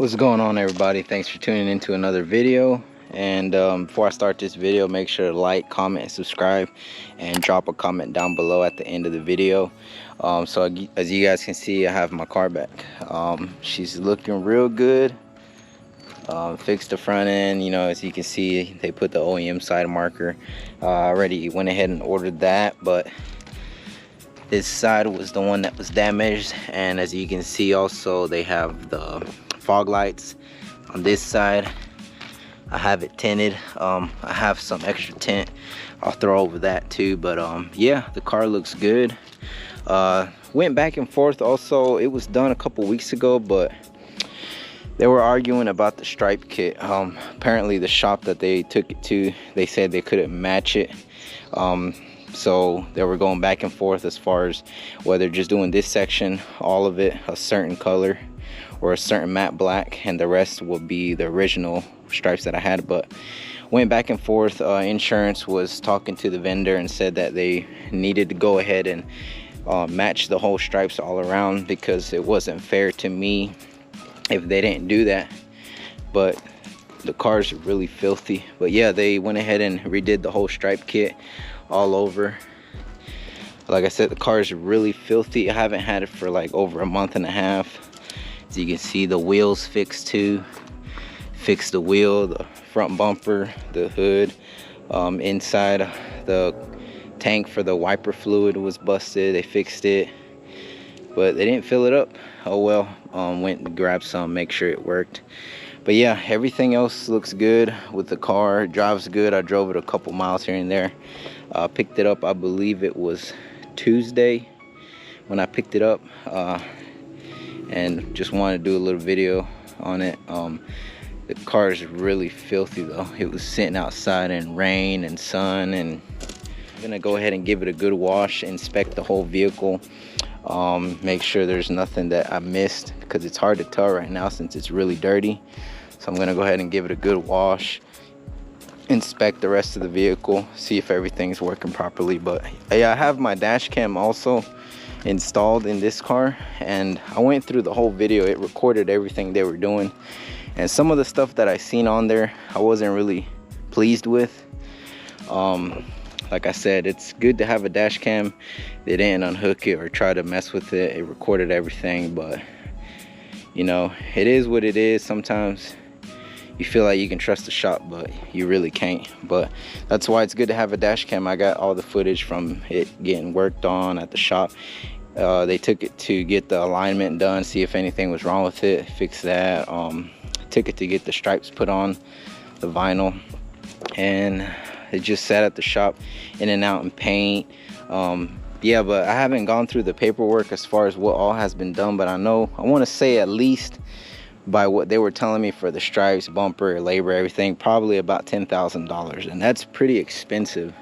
What's going on, everybody? Thanks for tuning into another video. And before I start this video, make sure to like, comment, and subscribe, and drop a comment down below at the end of the video. So as you guys can see, I have my car back. She's looking real good. Fixed the front end. You know, as you can see, they put the OEM side marker. I already went ahead and ordered that, but this side was the one that was damaged. And as you can see, also they have the fog lights on this side. I have it tinted. I have some extra tint I'll throw over that too, but yeah, the car looks good. Went back and forth. Also, it was done a couple weeks ago, but they were arguing about the stripe kit. Apparently the shop that they took it to, they said they couldn't match it. So they were going back and forth as far as whether just doing this section, all of it a certain color or a certain matte black, and the rest will be the original stripes that I had. But went back and forth. Insurance was talking to the vendor and said that they needed to go ahead and match the whole stripes all around, because it wasn't fair to me if they didn't do that. But the cars are really filthy. But yeah, they went ahead and redid the whole stripe kit all over. Like I said, the car is really filthy. I haven't had it for like over a month and a half. As you can see, the wheels fixed too. Fixed the wheel, the front bumper, the hood. Inside, the tank for the wiper fluid was busted. They fixed it, but they didn't fill it up. Oh well. Went and grabbed some, make sure it worked. But yeah, everything else looks good with the car. It drives good. I drove it a couple miles here and there. Picked it up, I believe it was Tuesday when I picked it up, and just wanted to do a little video on it. The car is really filthy though. It was sitting outside in rain and sun, and I'm gonna go ahead and give it a good wash, inspect the whole vehicle, make sure there's nothing that I missed, because it's hard to tell right now since it's really dirty. So I'm gonna go ahead and give it a good wash, inspect the rest of the vehicle, see if everything's working properly. But yeah, I have my dash cam also installed in this car, and I went through the whole video. It recorded everything they were doing, and some of the stuff that I seen on there I wasn't really pleased with. Like I said, it's good to have a dash cam. They didn't unhook it or try to mess with it. It recorded everything, but you know, it is what it is. Sometimes you feel like you can trust the shop, but you really can't. But that's why it's good to have a dash cam. I got all the footage from it getting worked on at the shop. They took it to get the alignment done, see if anything was wrong with it, fix that. Took it to get the stripes put on the vinyl, and it just sat at the shop, in and out in paint. Yeah, but I haven't gone through the paperwork as far as what all has been done, but I want to say at least, by what they were telling me, for the stripes, bumper, labor, everything, probably about $10,000, and that's pretty expensive.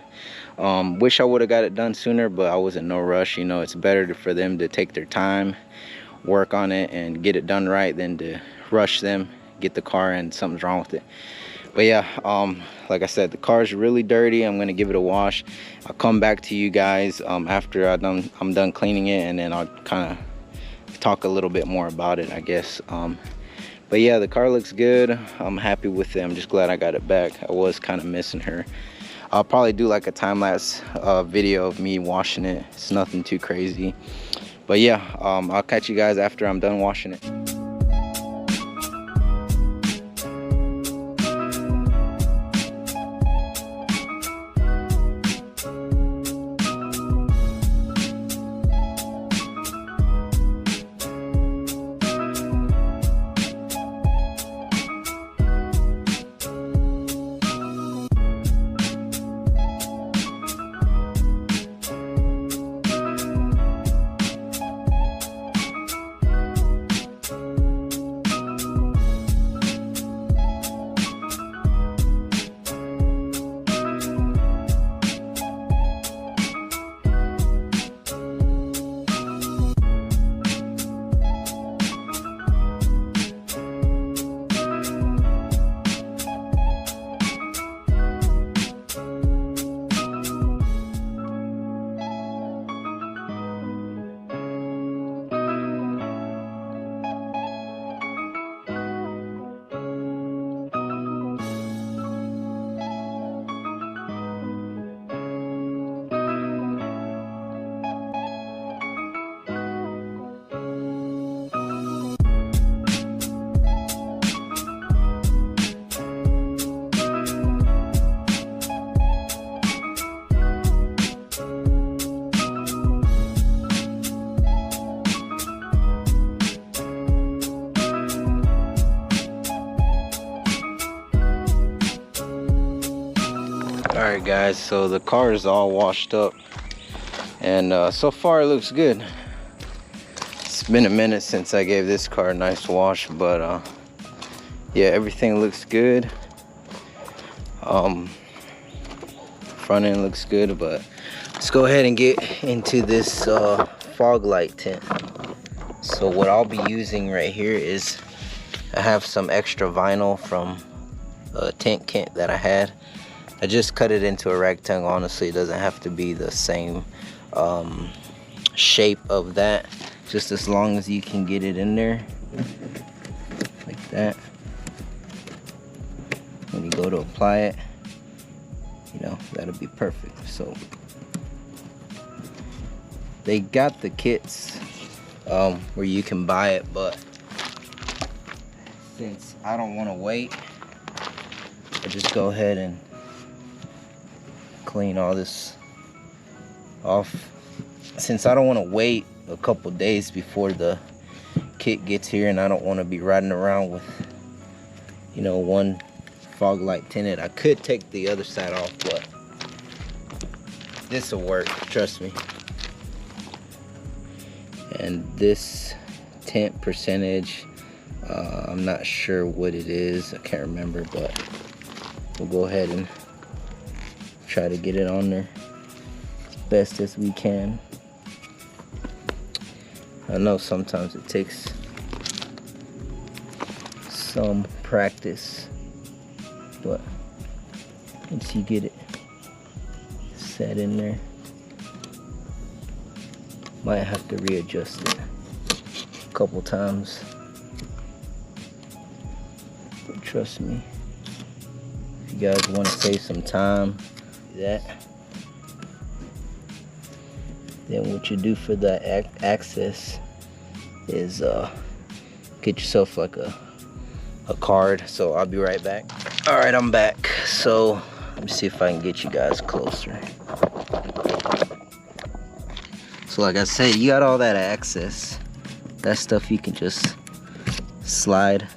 Wish I would have got it done sooner, but I was in no rush. You know, it's better for them to take their time, work on it, and get it done right, than to rush them, get the car and something's wrong with it. But yeah, like I said, the car's really dirty. I'm gonna give it a wash. I'll come back to you guys after I'm done cleaning it, and then I'll kind of talk a little bit more about it, I guess. But yeah, the car looks good. I'm happy with it. I'm just glad I got it back. I was kind of missing her. I'll probably do like a time-lapse video of me washing it. It's nothing too crazy. But yeah, I'll catch you guys after I'm done washing it. Alright guys, so the car is all washed up, and so far it looks good. It's been a minute since I gave this car a nice wash, but yeah, everything looks good. Front end looks good, but let's go ahead and get into this fog light tint. So what I'll be using right here is, I have some extra vinyl from a tint kit that I had. I just cut it into a rectangle. Honestly, it doesn't have to be the same shape of that, just as long as you can get it in there like that. When you go to apply it, you know, that'll be perfect. So they got the kits where you can buy it, but since I don't want to wait, I just go ahead and clean all this off. Since I don't want to wait a couple days before the kit gets here, and I don't want to be riding around with, you know, one fog light tinted. I could take the other side off, but this will work, trust me. And this tint percentage, I'm not sure what it is, I can't remember, but we'll go ahead and try to get it on there as best as we can. I know sometimes it takes some practice, but once you get it set in there, might have to readjust it a couple times, but trust me, if you guys want to save some time, do that. Then what you do for that access is get yourself like a card. So I'll be right back. All right, I'm back. So let me see if I can get you guys closer. So like I said, you got all that access. That stuff you can just slide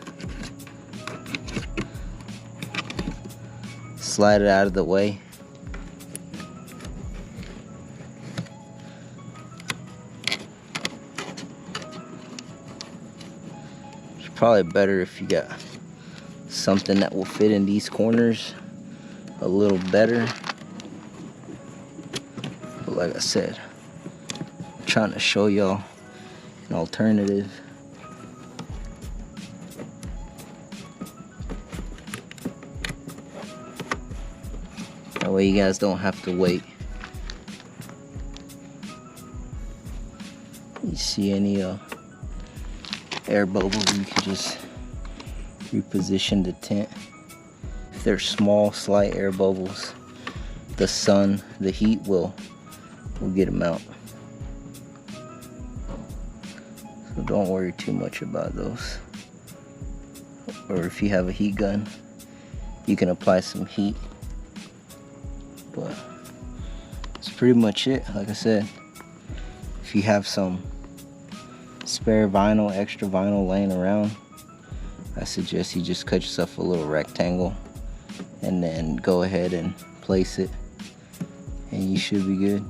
it out of the way. It's probably better if you got something that will fit in these corners a little better. But like I said, I'm trying to show y'all an alternative. That way you guys don't have to wait. You see any air bubbles, you can just reposition the tint. If they're small, slight air bubbles, the sun, the heat will get them out. So don't worry too much about those. Or if you have a heat gun, you can apply some heat. But that's pretty much it. Like I said, if you have some spare vinyl, extra vinyl laying around, I suggest you just cut yourself a little rectangle and then go ahead and place it, and you should be good.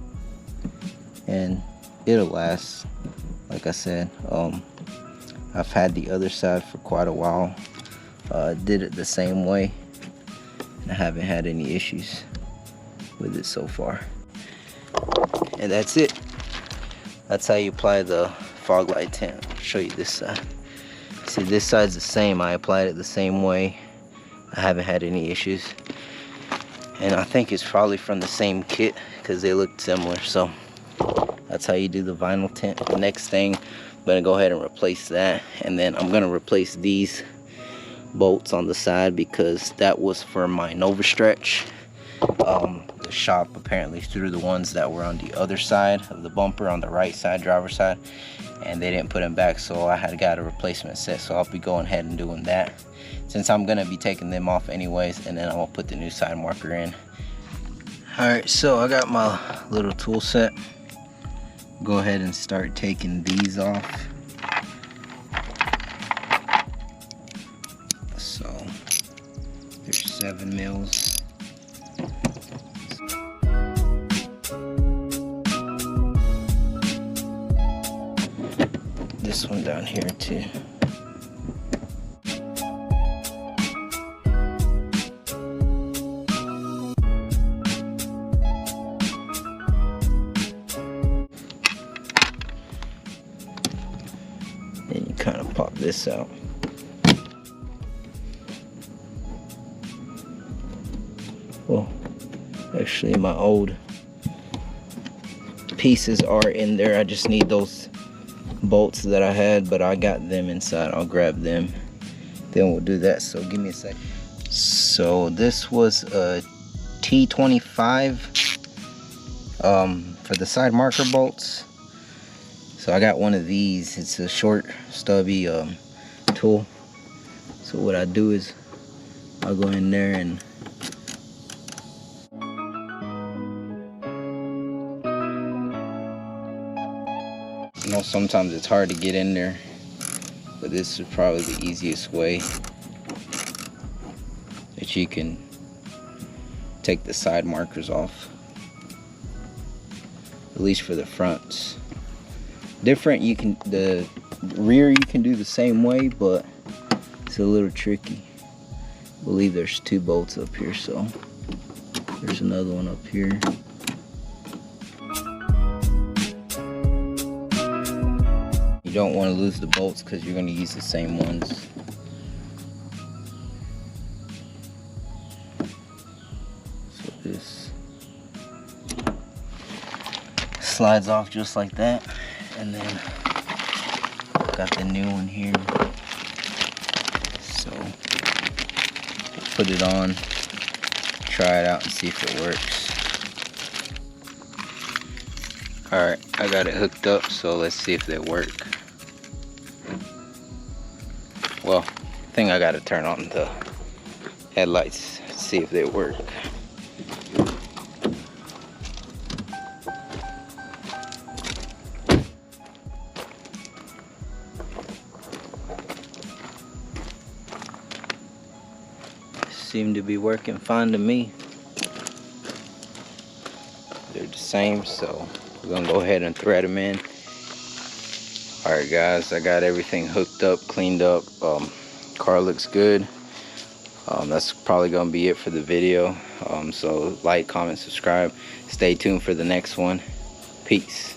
And it'll last. Like I said, I've had the other side for quite a while. Did it the same way, and I haven't had any issues with it so far. And that's it. That's how you apply the fog light tint. I'll show you this side. See, this side's the same. I applied it the same way. I haven't had any issues, and I think it's probably from the same kit because they look similar. So that's how you do the vinyl tint. The next thing, I'm gonna go ahead and replace that, and then I'm gonna replace these bolts on the side because that was for my Nova Stretch. The shop apparently threw the ones that were on the other side of the bumper, on the right side, driver's side, and they didn't put them back, so I had got a replacement set. So I'll be going ahead and doing that, since I'm gonna be taking them off anyways, and then I'm gonna put the new side marker in. All right, so I got my little tool set. Go ahead and start taking these off. So there's 7 mils. one down here too. Then you kind of pop this out. Well, actually my old pieces are in there. I just need those bolts that I had, but I got them inside. I'll grab them, then we'll do that. So give me a sec. So this was a T25 for the side marker bolts. So I got one of these. It's a short stubby tool. So what I do is I'll go in there and I know sometimes it's hard to get in there, but this is probably the easiest way that you can take the side markers off, at least for the fronts. Different, you can, the rear you can do the same way, but it's a little tricky. I believe there's 2 bolts up here, so there's another one up here. You don't want to lose the bolts because you're going to use the same ones. So this slides off just like that, and then got the new one here. So put it on, try it out and see if it works. Alright, I got it hooked up, so let's see if they work. Well, I think I gotta turn on the headlights, see if they work. Seem to be working fine to me. They're the same, so we're gonna go ahead and thread them in. Alright guys, I got everything hooked up, cleaned up. Car looks good. That's probably gonna be it for the video. So like, comment, subscribe. Stay tuned for the next one. Peace.